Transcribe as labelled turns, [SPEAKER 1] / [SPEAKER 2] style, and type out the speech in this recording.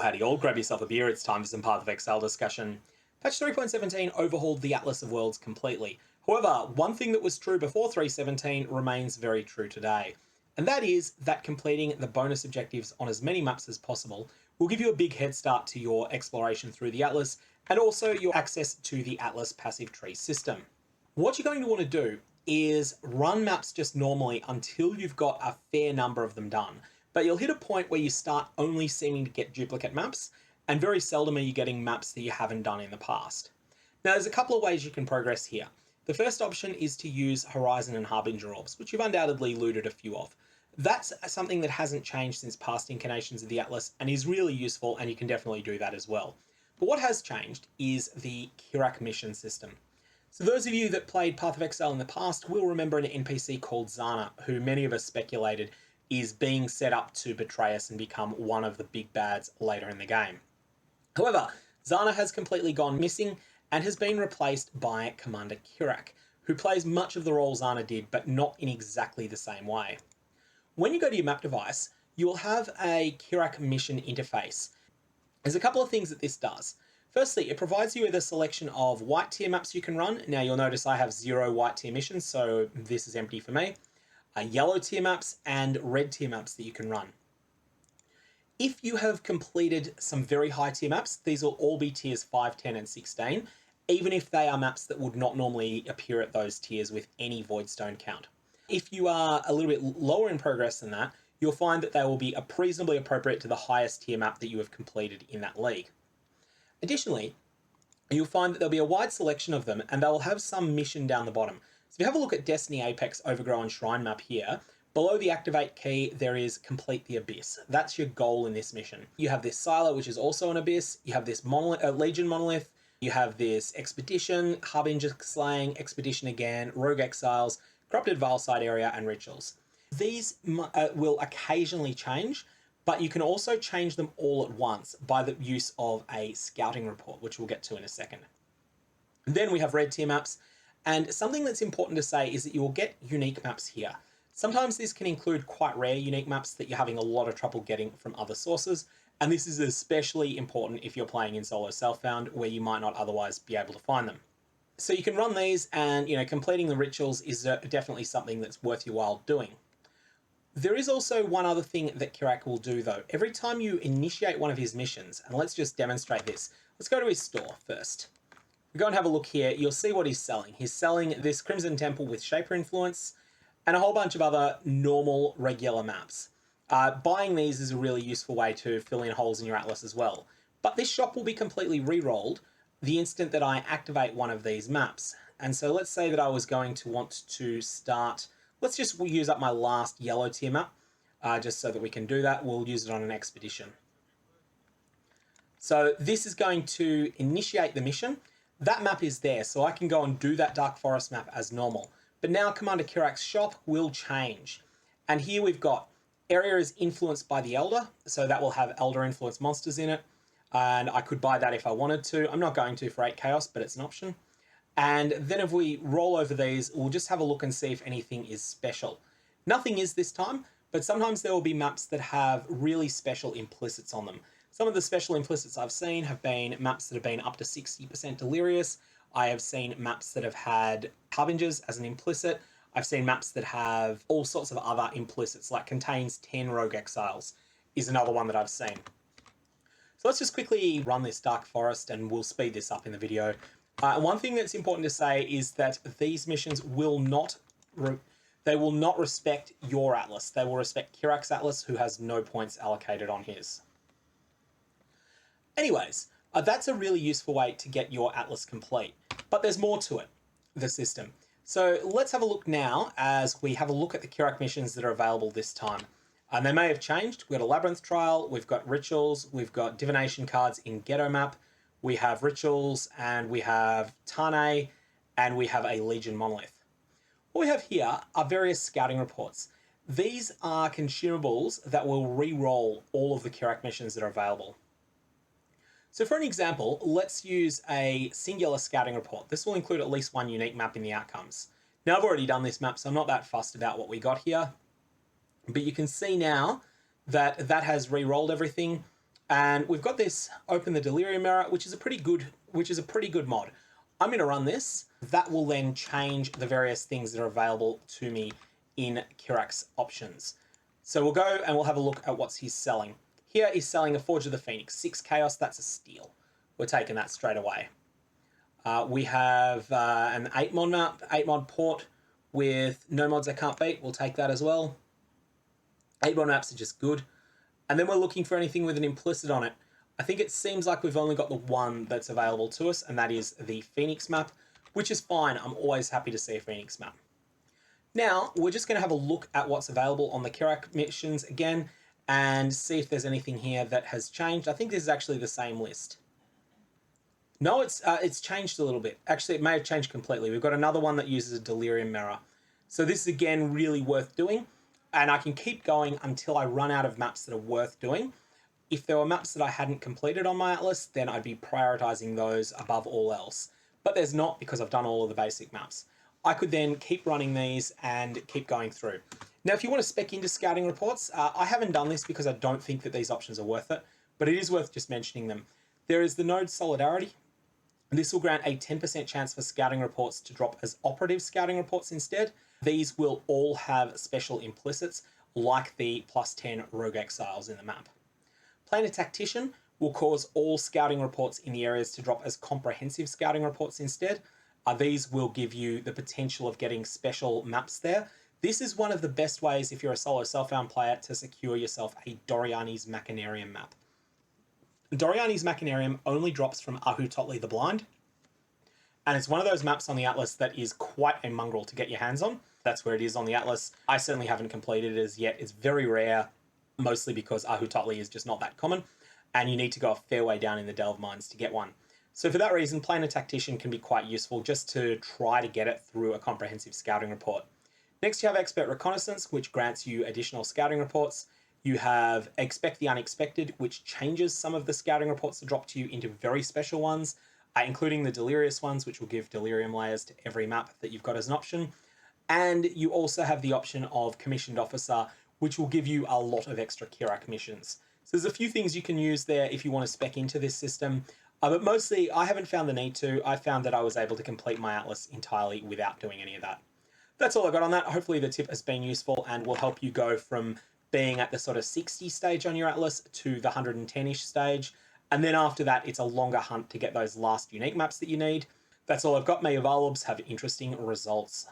[SPEAKER 1] howdy all, grab yourself a beer, it's time for some Path of Exile discussion. Patch 3.17 overhauled the Atlas of Worlds completely. However, one thing that was true before 3.17 remains very true today, and that is that completing the bonus objectives on as many maps as possible will give you a big head start to your exploration through the Atlas, and also your access to the Atlas passive tree system. What you're going to want to do is run maps just normally until you've got a fair number of them done. But you'll hit a point where you start only seeming to get duplicate maps, and very seldom are you getting maps that you haven't done in the past. Now, there's a couple of ways you can progress here. The first option is to use Horizon and Harbinger Orbs, which you've undoubtedly looted a few of. That's something that hasn't changed since past incarnations of the Atlas and is really useful, and you can definitely do that as well. But what has changed is the Kirak mission system. So those of you that played Path of Exile in the past will remember an NPC called Zana, who many of us speculated is being set up to betray us and become one of the big bads later in the game. However, Zana has completely gone missing and has been replaced by Commander Kirac, who plays much of the role Zana did, but not in exactly the same way. When you go to your map device, you will have a Kirak mission interface. There's a couple of things that this does. Firstly, it provides you with a selection of white tier maps you can run. Now you'll notice I have 0 white tier missions, so this is empty for me. Yellow tier maps and red tier maps that you can run. If you have completed some very high tier maps, these will all be tiers 5, 10 and 16, even if they are maps that would not normally appear at those tiers with any voidstone count. If you are a little bit lower in progress than that, you'll find that they will be reasonably appropriate to the highest tier map that you have completed in that league. Additionally, you'll find that there'll be a wide selection of them, and they'll have some mission down the bottom. So if you have a look at Destiny Apex Overgrown Shrine map here, below the activate key, there is Complete the Abyss. That's your goal in this mission. You have this Silo, which is also an Abyss. You have this Legion Monolith. You have this Expedition, Harbinger Slaying, Expedition again, Rogue Exiles, Corrupted Vileside Area, and Rituals. These will occasionally change, but you can also change them all at once by the use of a scouting report, which we'll get to in a second. Then we have red tier maps. And something that's important to say is that you will get unique maps here. Sometimes this can include quite rare unique maps that you're having a lot of trouble getting from other sources. And this is especially important if you're playing in solo self-found, where you might not otherwise be able to find them. So you can run these, and completing the rituals is definitely something that's worth your while doing. There is also one other thing that Kirac will do though. Every time you initiate one of his missions, and let's just demonstrate this. Let's go to his store first. Go and have a look here, you'll see what he's selling. He's selling this Crimson Temple with Shaper Influence and a whole bunch of other normal, regular maps. Buying these is a really useful way to fill in holes in your Atlas as well. But this shop will be completely re-rolled the instant that I activate one of these maps. And so let's say that I was going to want to start, let's just use up my last yellow tier map, just so that we can do that. We'll use it on an expedition. So this is going to initiate the mission. That map is there, so I can go and do that Dark Forest map as normal. But now Commander Kirac's shop will change. And here we've got area is influenced by the Elder, so that will have Elder influence monsters in it. And I could buy that if I wanted to. I'm not going to for 8 Chaos, but it's an option. And then if we roll over these, we'll just have a look and see if anything is special. Nothing is this time, but sometimes there will be maps that have really special implicits on them. Some of the special implicits I've seen have been maps that have been up to 60% Delirious. I have seen maps that have had Harbingers as an implicit. I've seen maps that have all sorts of other implicits, like contains 10 Rogue Exiles is another one that I've seen. So let's just quickly run this Dark Forest and we'll speed this up in the video. One thing that's important to say is that these missions will not respect your Atlas. They will respect Kirac's Atlas, who has no points allocated on his. Anyways, that's a really useful way to get your Atlas complete. But there's more to it, the system. So let's have a look now as we have a look at the Kirac missions that are available this time. And they may have changed. We've got a Labyrinth Trial, we've got Rituals, we've got Divination cards in Ghetto Map, we have Rituals, and we have Tane, and we have a Legion Monolith. What we have here are various scouting reports. These are consumables that will re-roll all of the Kirac missions that are available. So for an example, let's use a singular scouting report. This will include at least one unique map in the outcomes. Now I've already done this map, so I'm not that fussed about what we got here. But you can see now that that has re-rolled everything. And we've got this open the delirium mirror, which is a pretty good mod. I'm going to run this. That will then change the various things that are available to me in Kirac's options. So we'll go and we'll have a look at what he's selling. Here he's selling a Forge of the Phoenix, 6 Chaos, that's a steal. We're taking that straight away. We have an 8 mod map, 8 mod port with no mods I can't beat. We'll take that as well. 8 mod maps are just good. And then we're looking for anything with an implicit on it. I think it seems like we've only got the one that's available to us, and that is the Phoenix map, which is fine. I'm always happy to see a Phoenix map. Now, we're just going to have a look at what's available on the Kirak missions again and see if there's anything here that has changed. I think this is actually the same list. No, it's changed a little bit. Actually, it may have changed completely. We've got another one that uses a delirium mirror. So this is, again, really worth doing. And I can keep going until I run out of maps that are worth doing. If there were maps that I hadn't completed on my atlas, then I'd be prioritizing those above all else. But there's not, because I've done all of the basic maps. I could then keep running these and keep going through. Now, if you want to spec into scouting reports, I haven't done this because I don't think that these options are worth it, but it is worth just mentioning them. There is the node Solidarity. This will grant a 10% chance for scouting reports to drop as operative scouting reports instead. These will all have special implicits, like the +10 rogue exiles in the map. Planar Tactician will cause all scouting reports in the areas to drop as comprehensive scouting reports instead. These will give you the potential of getting special maps there. This is one of the best ways, if you're a solo self-found player, to secure yourself a Doriani's Machinarium map. Doriani's Machinarium only drops from Ahutotli the Blind, and it's one of those maps on the Atlas that is quite a mongrel to get your hands on. That's where it is on the Atlas. I certainly haven't completed it as yet. It's very rare, mostly because Ahutotli is just not that common, and you need to go a fair way down in the Delve Mines to get one. So for that reason, Planar Tactician can be quite useful just to try to get it through a comprehensive scouting report. Next, you have Expert Reconnaissance, which grants you additional scouting reports. You have Expect the Unexpected, which changes some of the scouting reports that drop to you into very special ones, including the Delirious ones, which will give Delirium layers to every map that you've got as an option. And you also have the option of Commissioned Officer, which will give you a lot of extra Kirac missions. So there's a few things you can use there if you want to spec into this system. But mostly, I haven't found the need to. I found that I was able to complete my Atlas entirely without doing any of that. That's all I got on that. Hopefully the tip has been useful and will help you go from being at the sort of 60 stage on your Atlas to the 110-ish stage. And then after that, it's a longer hunt to get those last unique maps that you need. That's all I've got. May your Varlobs have interesting results.